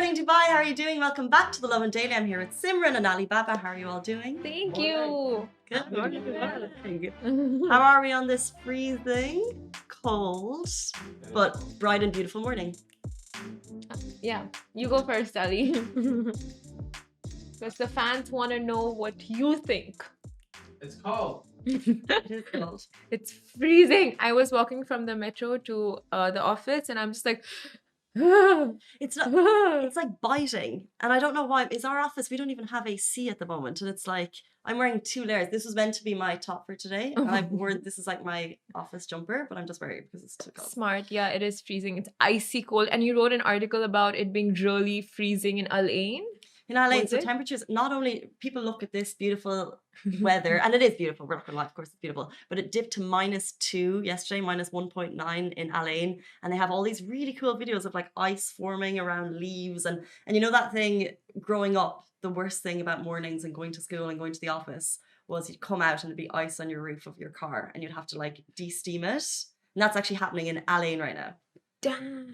morning, Dubai. How are you doing? Welcome back to the Lovin Daily. I'm here with Simran and Ali Baba. How are you all doing? Thank you. Good. How are we on this freezing, cold, but bright and beautiful morning? Yeah, you go first, Ali. Because the fans want to know what you think. It's cold. It is cold. It's freezing. I was walking from the metro to the office and I'm just like, It's not. It's like biting, and I don't know why. Is our office? We don't even have AC at the moment, and it's like I'm wearing 2 layers. This was meant to be my top for today, and I've worn this is like my office jumper, but I'm just wearing it because it's too cold. Smart. Yeah, it is freezing. It's icy cold. And you wrote an article about it being really freezing in Al Ain. In LA, Was so it? temperatures, not only people look at this beautiful weather, and it is beautiful, we're not gonna lie, of course it's beautiful, but it dipped to -2 yesterday, -1.9 in Al Ain, and they have all these really cool videos of like ice forming around leaves, and you know that thing growing up, the worst thing about mornings and going to school and going to the office was you'd come out and there'd be ice on your roof of your car, and you'd have to like de-steam it, and that's actually happening in Al Ain right now. Damn.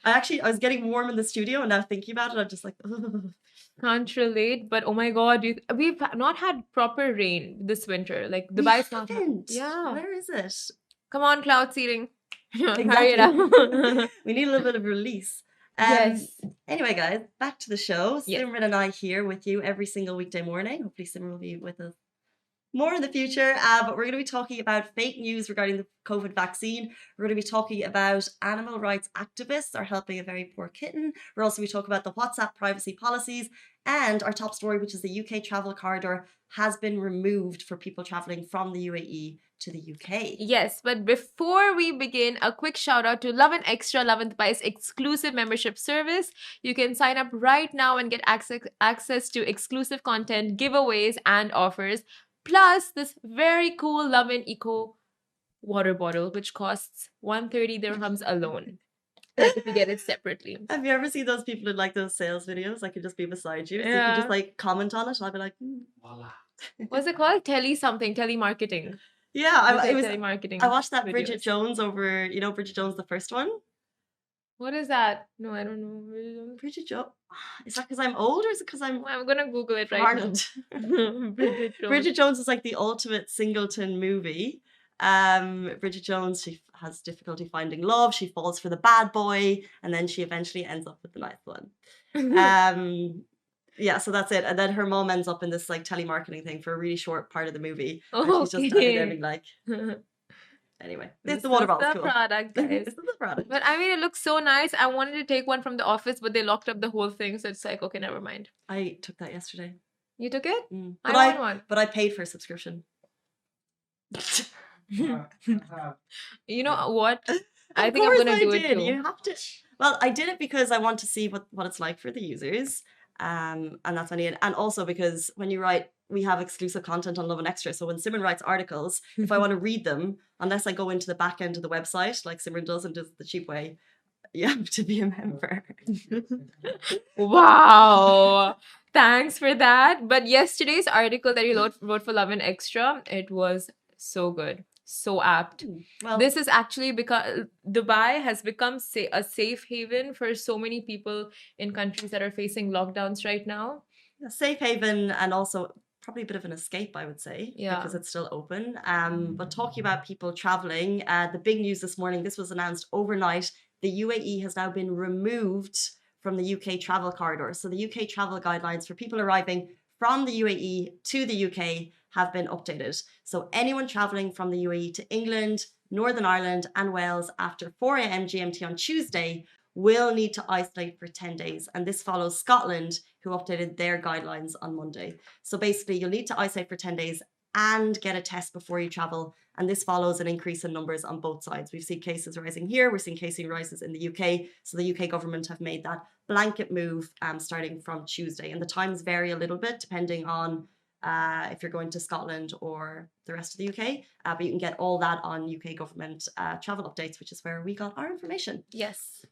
I was getting warm in the studio, and now thinking about it, I'm just like, ugh. Can't relate, but oh my god, we've not had proper rain this winter. Like Dubai's not. haven't. Yeah. Where is it? Come on, cloud seeding. Hurry it Exactly. up. We need a little bit of release. Yes. Anyway, guys, back to the show. Yes. Simran and I here with you every single weekday morning. Hopefully, Simran will be with us more in the future. But we're going to be talking about fake news regarding the COVID vaccine. We're going to be talking about animal rights activists are helping a very poor kitten. We're also going to talk about the WhatsApp privacy policies. And our top story, which is the UK travel corridor, has been removed for people traveling from the UAE to the UK. Yes, but before we begin, a quick shout out to Lovin Extra, Lovin Dubai's exclusive membership service. You can sign up right now and get access to exclusive content, giveaways, and offers. Plus, this very cool Lovin Eco water bottle, which costs 130 dirhams alone. Like if you get it separately. Have you ever seen those people in like those sales videos? I could just be beside you. So you Yeah. could just like comment on it, and I'd be like, Voila. What's it called? Telemarketing. yeah. It It was. telemarketing. I watched that Bridget videos. Jones over. You know Bridget Jones, the first one. What is that? No, I don't know. Bridget Jones. Is that because I'm old, or is it because I'm I'm gonna Google it right hardened? now. Bridget Jones. Bridget Jones is like the ultimate singleton movie. Bridget Jones, she has difficulty finding love. She falls for the bad boy, and then she eventually ends up with the nice one. Yeah, so that's it. And then her mom ends up in this like telemarketing thing for a really short part of the movie. And she's just standing there being like, anyway, this the water is bottle's the cool. product, guys. This is the product. But I mean, it looks so nice. I wanted to take one from the office, but they locked up the whole thing. So it's like, okay, never mind. I took that yesterday. You took it? But I want one. But I paid for a subscription. You know what? I Of think I'm course gonna do it did. too. You have to. Well, I did it because I want to see what it's like for the users. And that's only it. And also because when you write, we have exclusive content on Lovin Extra. So when Simran writes articles, if I want to read them, unless I go into the back end of the website, like Simran does and does it the cheap way, you have to be a member. Wow. Thanks for that. But yesterday's article that you wrote for Lovin Extra, it was so good. So apt. Well, This is actually because Dubai has become a safe haven for so many people in countries that are facing lockdowns right now. a safe haven, and also probably a bit of an escape, I would say, Yeah. because it's still open. But talking about people traveling, the big news this morning, this was announced overnight. The UAE has now been removed from the UK travel corridor. So the UK travel guidelines for people arriving from the UAE to the UK have been updated. So anyone traveling from the UAE to England, Northern Ireland, and Wales after 4 a.m. GMT on Tuesday will need to isolate for 10 days. And this follows Scotland, who updated their guidelines on Monday. So basically, you'll need to isolate for 10 days and get a test before you travel. And this follows an increase in numbers on both sides. We've seen cases rising here. We're seeing cases rises in the UK. So the UK government have made that blanket move starting from Tuesday. And the times vary a little bit depending on if you're going to Scotland or the rest of the UK. But you can get all that on UK government travel updates, which is where we got our information. Yes.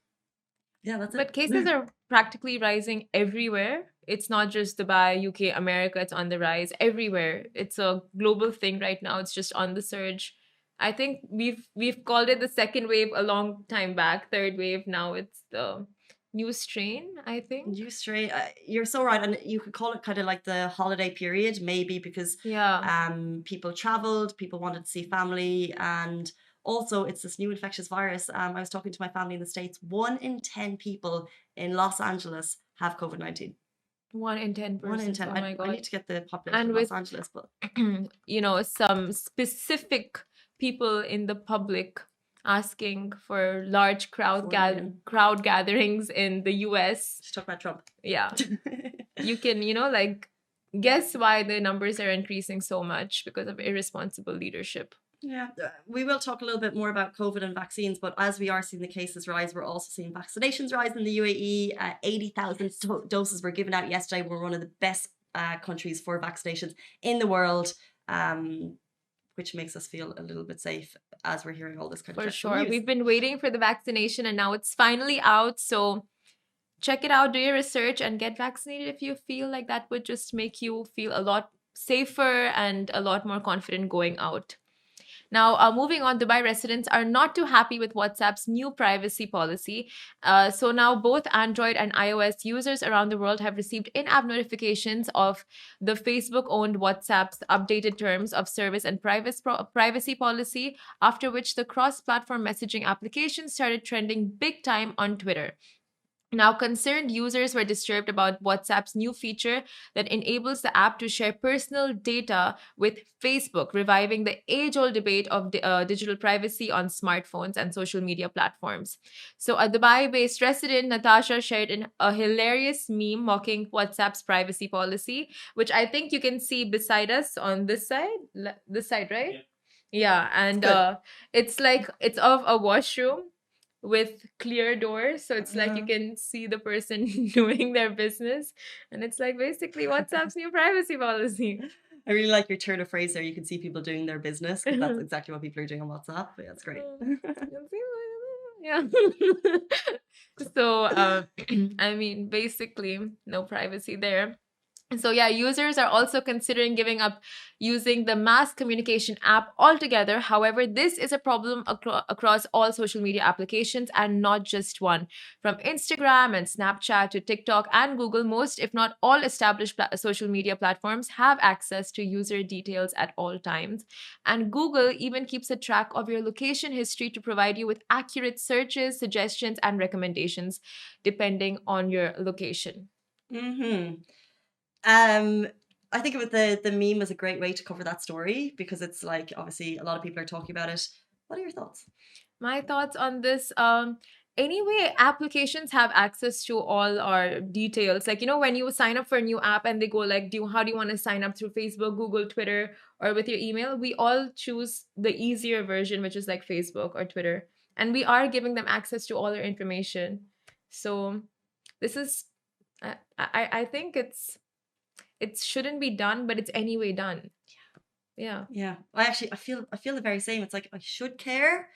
Yeah, that's it. But cases are practically rising everywhere. It's not just Dubai, UK, America. It's on the rise everywhere. It's a global thing right now. It's just on the surge. I think we've called it the second wave a long time back. Third wave. Now it's the new strain, I think. New strain. You're so right, and you could call it kind of like the holiday period, maybe because Yeah. people traveled, people wanted to see family, and also it's this new infectious virus. I was talking to my family in the States. 1 in 10 people in Los Angeles have COVID-19. 1 in 10 One in persons. 10. Oh my I God. need to get the population And of with Los Angeles, but some specific people in the public asking for large 4 million. crowd gatherings in the US. Just talk about Trump. Yeah. You can, like, guess why the numbers are increasing so much because of irresponsible leadership. Yeah, we will talk a little bit more about COVID and vaccines, but as we are seeing the cases rise, we're also seeing vaccinations rise in the UAE. 80,000 doses were given out yesterday. We're one of the best countries for vaccinations in the world, which makes us feel a little bit safe as we're hearing all this kind of For dreadful sure. news. We've been waiting for the vaccination and now it's finally out. So check it out, do your research, and get vaccinated if you feel like that would just make you feel a lot safer and a lot more confident going out. Now, moving on, Dubai residents are not too happy with WhatsApp's new privacy policy. So now both Android and iOS users around the world have received in-app notifications of the Facebook-owned WhatsApp's updated terms of service and privacy policy, after which the cross-platform messaging application started trending big time on Twitter. Now, concerned users were disturbed about WhatsApp's new feature that enables the app to share personal data with Facebook, reviving the age old debate of digital privacy on smartphones and social media platforms. So, a Dubai based resident, Natasha, shared a hilarious meme mocking WhatsApp's privacy policy, which I think you can see beside us on this side. This side, right? Yeah, and it's like it's of a washroom with clear doors, so it's like you can see the person doing their business, and it's like basically WhatsApp's new privacy policy. I really like your turn of phrase there. You can see people doing their business because that's exactly what people are doing on WhatsApp. Yeah, that's great. Yeah. So I mean, basically no privacy there. So yeah, users are also considering giving up using the mass communication app altogether. However, this is a problem across all social media applications and not just one. From Instagram and Snapchat to TikTok and Google, most, if not all, established social media platforms have access to user details at all times. And Google even keeps a track of your location history to provide you with accurate searches, suggestions, and recommendations depending on your location. Mm-hmm. I think the meme was a great way to cover that story because it's like obviously a lot of people are talking about it. What are your thoughts? My thoughts on this, anyway, applications have access to all our details. Like, when you sign up for a new app and they go like, how do you want to sign up through Facebook, Google, Twitter, or with your email? We all choose the easier version, which is like Facebook or Twitter. And we are giving them access to all their information. So this is, I think it shouldn't be done, but it's anyway done. Yeah. Yeah. I feel the very same. It's like I should care,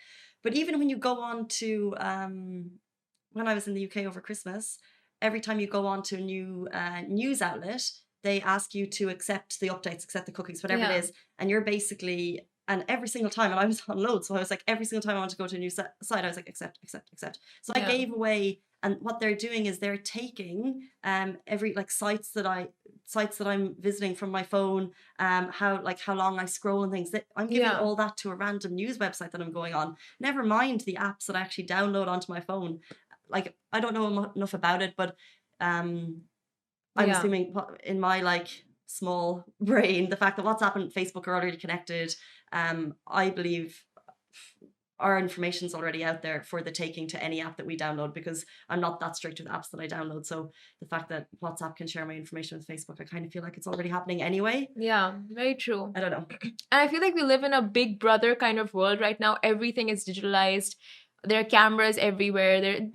but even when you go on to when I was in the UK over Christmas, every time you go on to a new news outlet, they ask you to accept the updates, accept the cookies, whatever it is, and you're basically. And every single time, and I was on loads, so I was like, every single time I want to go to a new site, I was like, accept, accept, accept. So I gave away, and what they're doing is they're taking every like sites that I'm visiting from my phone, how long I scroll and things. That I'm giving all that to a random news website that I'm going on. Never mind the apps that I actually download onto my phone. Like I don't know enough about it, but I'm assuming in my like small brain, the fact that WhatsApp and Facebook are already connected, I believe our information is already out there for the taking to any app that we download, because I'm not that strict with apps that I download. So the fact that WhatsApp can share my information with Facebook, I kind of feel like it's already happening anyway. Yeah, very true. I don't know. And I feel like we live in a big brother kind of world right now. Everything is digitalized. There are cameras everywhere.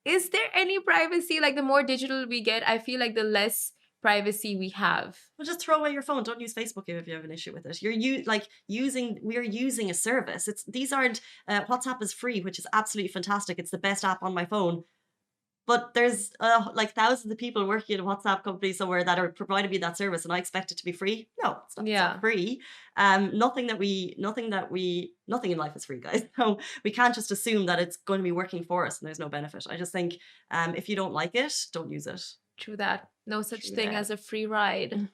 Is there any privacy? Like the more digital we get, I feel like the less privacy we have. Well, just throw away your phone. Don't use Facebook if you have an issue with it. We're using a service. These aren't WhatsApp is free, which is absolutely fantastic. It's the best app on my phone. But there's like thousands of people working in a WhatsApp company somewhere that are providing me that service, and I expect it to be free. No, it's not, it's Yeah. not free. Nothing in life is free, guys. So we can't just assume that it's going to be working for us and there's no benefit. I just think if you don't like it, don't use it. True that. No such True thing that. as a free ride.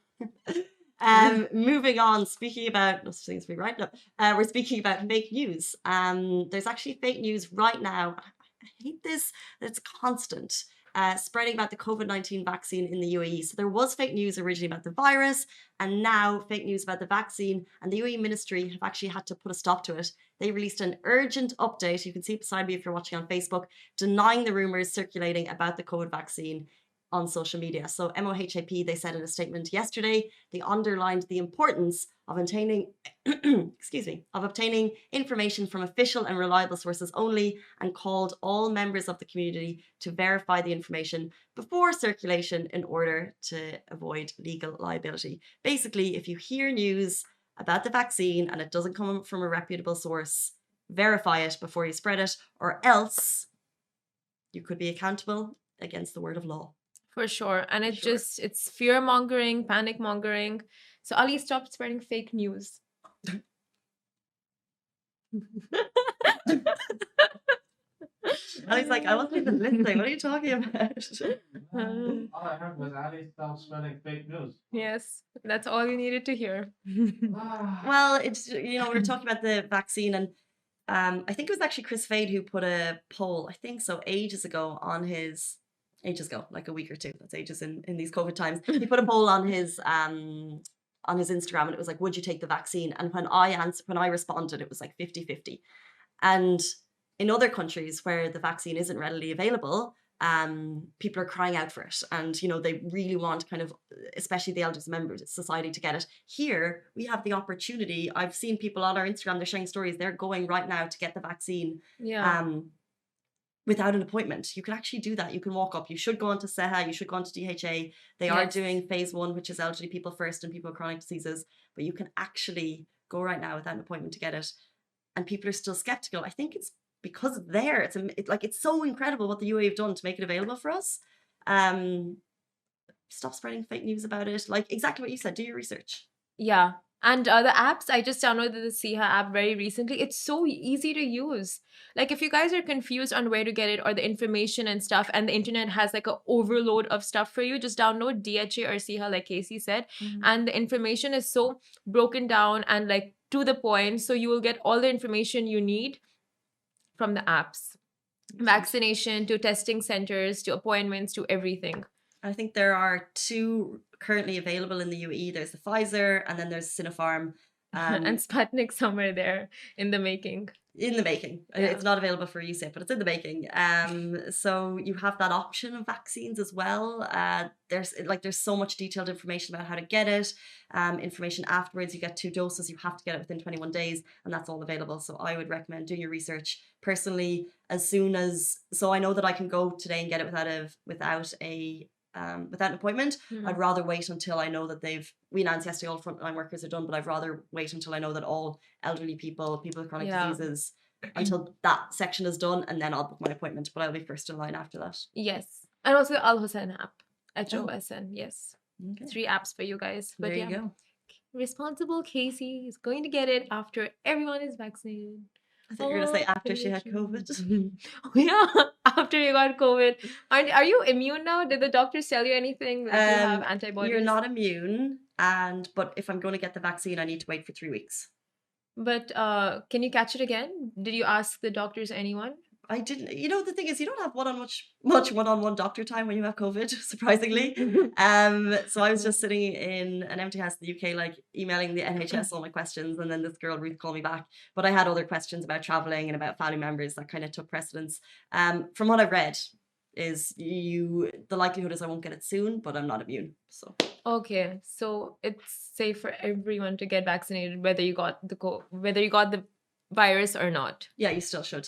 Moving on, speaking about no such thing as free ride. No, we're speaking about fake news. There's actually fake news right now. I hate this. It's constant. Spreading about the COVID-19 vaccine in the UAE. So there was fake news originally about the virus, and now fake news about the vaccine. And the UAE ministry have actually had to put a stop to it. They released an urgent update. You can see it beside me if you're watching on Facebook, denying the rumors circulating about the COVID vaccine on social media. So MOHAP, they said in a statement yesterday, they underlined the importance of obtaining, obtaining information from official and reliable sources only, and called all members of the community to verify the information before circulation in order to avoid legal liability. Basically, if you hear news about the vaccine and it doesn't come from a reputable source, verify it before you spread it, or else you could be accountable against the word of law. For sure. And it Sure. it's fear mongering, panic mongering. So Ali, stop spreading fake news. I was like, I wasn't even listening. What are you talking about? All I heard was Ali stop spreading fake news. Yes, that's all you needed to hear. Well, it's, we're talking about the vaccine, and I think it was actually Chris Fade who put a poll, I think so, ages ago, like a week or two. That's ages in these COVID times. He put a poll on his Instagram, and it was like, would you take the vaccine? And when I responded, it was like 50-50. And in other countries where the vaccine isn't readily available, people are crying out for it, and they really want, kind of, especially the eldest members of society, to get it. Here we have the opportunity. I've seen people on our Instagram, they're sharing stories, they're going right now to get the vaccine. Yeah. Without an appointment. You can actually do that. You can walk up. You should go on to SEHA, you should go on to DHA. They are Yes. doing phase 1, which is elderly people first and people with chronic diseases, but you can actually go right now without an appointment to get it. And people are still skeptical. I think it's because it's there. It's so incredible what the UAE have done to make it available for us. Stop spreading fake news about it. Like exactly what you said, do your research. Yeah. And the apps, I just downloaded the SEHA app very recently. It's so easy to use. Like if you guys are confused on where to get it or the information and stuff, and the internet has like an overload of stuff for you, just download DHA or SEHA, like Casey said. And the information is so broken down and like to the point. So you will get all the information you need from the apps. Vaccination to testing centers to appointments to everything. I think there are 2 currently available in the UAE. There's the Pfizer, and then there's Sinopharm. And Sputnik somewhere there in the making. In the making. Yeah. It's not available for USAID, but it's in the making. So you have that option of vaccines as well. There's so much detailed information about how to get it. Information afterwards. You get 2 doses. You have to get it within 21 days, and that's all available. So I would recommend doing your research personally as soon as. So I know that I can go today and get it without an appointment. I'd rather wait until I know that we announced yesterday all frontline workers are done, but I'd rather wait until I know that all elderly people with chronic diseases, until that section is done, and then I'll book my appointment, but I'll be first in line after that. Yes. And also the Al Hussein app. HOSN. Yes. Okay. 3 apps for you guys. But There yeah, you go. responsible Casey is going to get it after everyone is vaccinated. I thought you were going to say after she had COVID. Oh, yeah, after you got COVID. Are you immune now? Did the doctors tell you anything that you have antibodies? You're not immune, but if I'm going to get the vaccine, I need to wait for 3 weeks. But can you catch it again? Did you ask the doctors, anyone? I didn't. The thing is, you don't have much one-on-one doctor time when you have COVID, surprisingly. So I was just sitting in an empty house in the UK, like emailing the NHS all my questions, and then this girl Ruth called me back. But I had other questions about traveling and about family members that kind of took precedence. From what I've read, is the likelihood is I won't get it soon, but I'm not immune. So Okay, so it's safe for everyone to get vaccinated, whether you got the virus or not. yeah, you still should.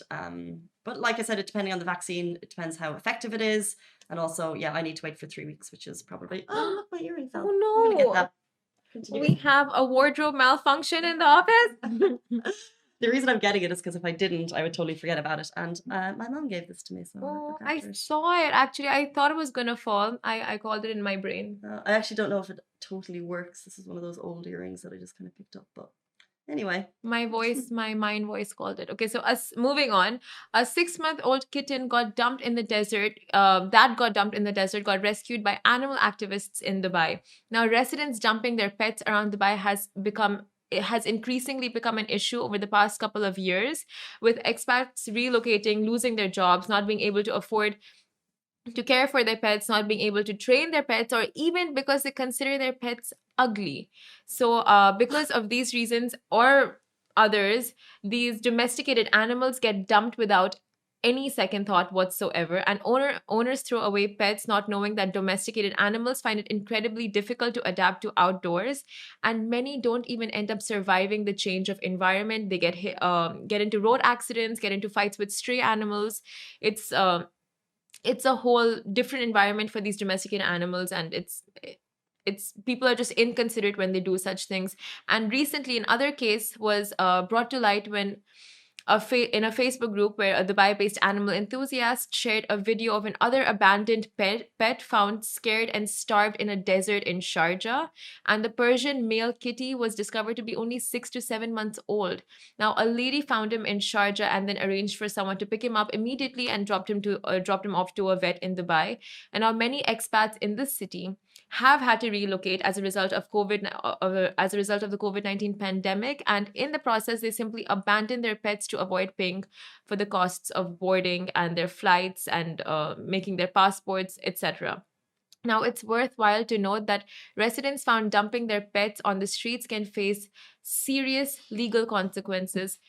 But like I said, depending on the vaccine, it depends how effective it is. And also, yeah, I need to wait for 3 weeks, which is probably... Oh, look, my earring fell. I'm gonna get Oh that. no! We have a wardrobe malfunction in the office. The reason I'm getting it is because if I didn't, I would totally forget about it. And my mom gave this to me, so I want to Oh, look I after it. saw it actually. I thought it was gonna fall. I called it in my brain. I actually don't know if it totally works. This is one of those old earrings that I just kind of picked up. But anyway, My voice, my mind voice called it. Okay, so us moving on. A 6-month-old kitten got dumped in the desert. That got dumped in the desert, got rescued by animal activists in Dubai. Now, residents dumping their pets around Dubai it has increasingly become an issue over the past couple of years, with expats relocating, losing their jobs, not being able to afford to care for their pets, not being able to train their pets, or even because they consider their pets ugly. So, because of these reasons or others, these domesticated animals get dumped without any second thought whatsoever, and owners throw away pets not knowing that domesticated animals find it incredibly difficult to adapt to outdoors, and many don't even end up surviving the change of environment. They get into road accidents, get into fights with stray animals. It's a whole different environment for these domesticated animals, and it's people are just inconsiderate when they do such things. And recently another case was brought to light when in a Facebook group where a Dubai-based animal enthusiast shared a video of another abandoned pet found scared and starved in a desert in Sharjah, and the Persian male kitty was discovered to be only 6 to 7 months old. Now, a lady found him in Sharjah and then arranged for someone to pick him up immediately and dropped him off to a vet in Dubai. And now many expats in this city have had to relocate as a result of as a result of the COVID-19 pandemic, and in the process they simply abandon their pets to avoid paying for the costs of boarding and their flights and making their passports, etc. Now, it's worthwhile to note that residents found dumping their pets on the streets can face serious legal consequences,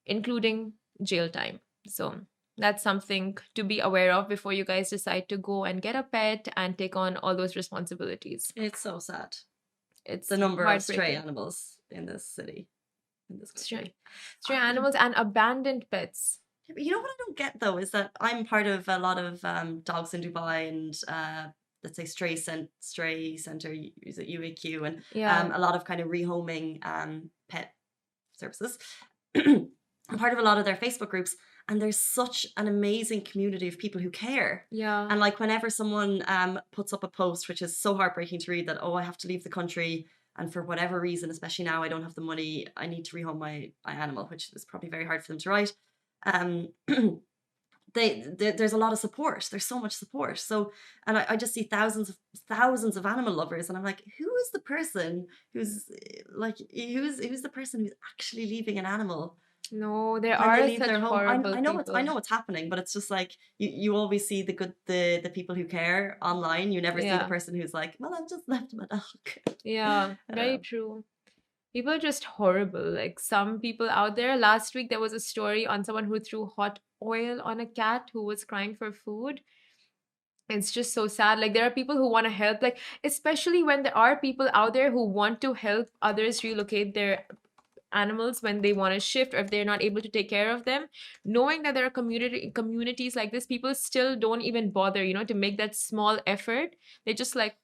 including jail time. So that's something to be aware of before you guys decide to go and get a pet and take on all those responsibilities. it's so sad. It's The number of stray heartbreaking. animals in this city, in this country. Stray animals and abandoned pets. You know what I don't get though is that I'm part of a lot of dogs in Dubai and let's say stray center, is it UAQ, and Yeah. a lot of kind of rehoming pet services. I'm part of a lot of their Facebook groups, and there's such an amazing community of people who care. Yeah. And like whenever someone puts up a post, which is so heartbreaking to read, that I have to leave the country, and for whatever reason, especially now, I don't have the money, I need to rehome my animal, which is probably very hard for them to write. Um, there's a lot of support. There's so much support. So, and I just see thousands of animal lovers, and I'm like, who is the person who's who's the person who's actually leaving an animal? No, there When they are leave such their home. horrible I know people. I know what's happening, but it's just like you always see the people who care online. You never see the Yeah. person who's like, well, I've just left my dog. Yeah, very Um, true. People are just horrible. Like some people out there. Last week, there was a story on someone who threw hot oil on a cat who was crying for food. It's just so sad. Like there are people who want to help, like especially when there are people out there who want to help others relocate their animals when they want to shift or if they're not able to take care of them. Knowing that there are communities like this, people still don't even bother, to make that small effort. They just like,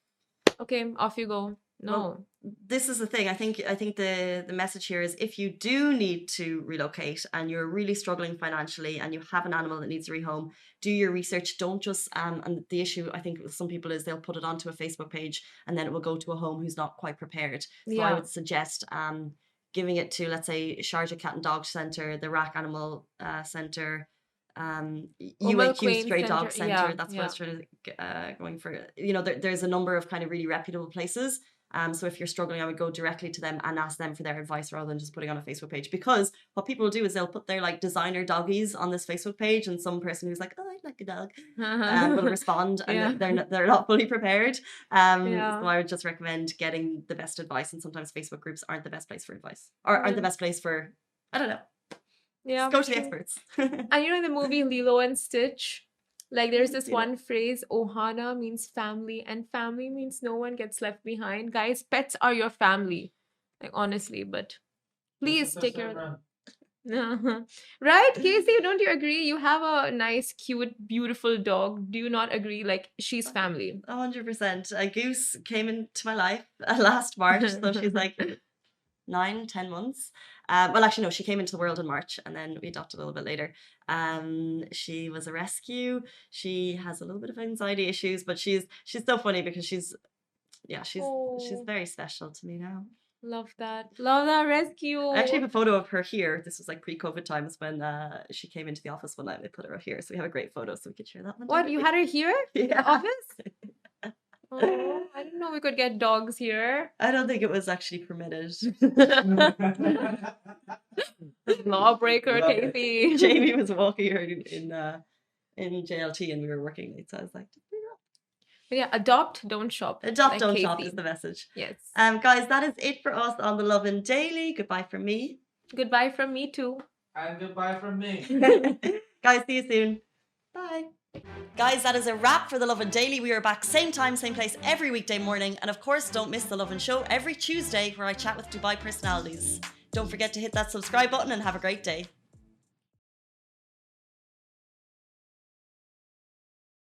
okay, off you go. No. Well, this is the thing. I think the message here is if you do need to relocate and you're really struggling financially and you have an animal that needs a rehome, do your research. Don't just and the issue I think with some people is they'll put it onto a Facebook page and then it will go to a home who's not quite prepared. So I Yeah. would suggest giving it to, let's say, Sharjah Cat and Dog Center, the Rack Animal Center, UAQ Queen Stray Dog Center. Center. Yeah, That's what I yeah. was trying to going for. There's a number of kind of really reputable places. So if you're struggling, I would go directly to them and ask them for their advice rather than just putting on a Facebook page. Because what people will do is they'll put their like designer doggies on this Facebook page, and some person who's like, "Oh, I'd like a dog," will respond, and Yeah. they're not fully prepared. Yeah. So I would just recommend getting the best advice. And sometimes Facebook groups aren't the best place for advice, or aren't the Yeah. best place for, I don't know. Yeah. Just go to the true. experts. And in the movie Lilo and Stitch, like there's this Seen it. one phrase, Ohana means family, and family means no one gets left behind. Guys, pets are your family. Like honestly, but please take care of them. Right, Casey, don't you agree? You have a nice, cute, beautiful dog. Do you not agree? Like she's family. 100%. A goose came into my life last March, so she's like 9, 10 months. Well, actually, no, she came into the world in March and then we adopted a little bit later. She was a rescue. She has a little bit of anxiety issues, but she's so funny because she's Oh, very special to me now. love that. Love that rescue. I actually have a photo of her here. This was like pre-COVID times when she came into the office one night. They put her here, so we have a great photo, so we could share that one. What, you had her here in the Yeah. office? Oh, I didn't know we could get dogs here. I don't think it was actually permitted. Lawbreaker, Casey. Jamie was walking her in JLT and we were working late, so I was like, But yeah, adopt, don't shop. adopt, like don't shop Casey. is the message. Yes. Guys, that is it for us on the Lovin Daily. Goodbye from me. Goodbye from me too. And goodbye from me. Guys, see you soon. Bye. Guys, that is a wrap for the Lovin Daily. We are back same time, same place every weekday morning. And of course, don't miss the Lovin Show every Tuesday where I chat with Dubai personalities. Don't forget to hit that subscribe button and have a great day.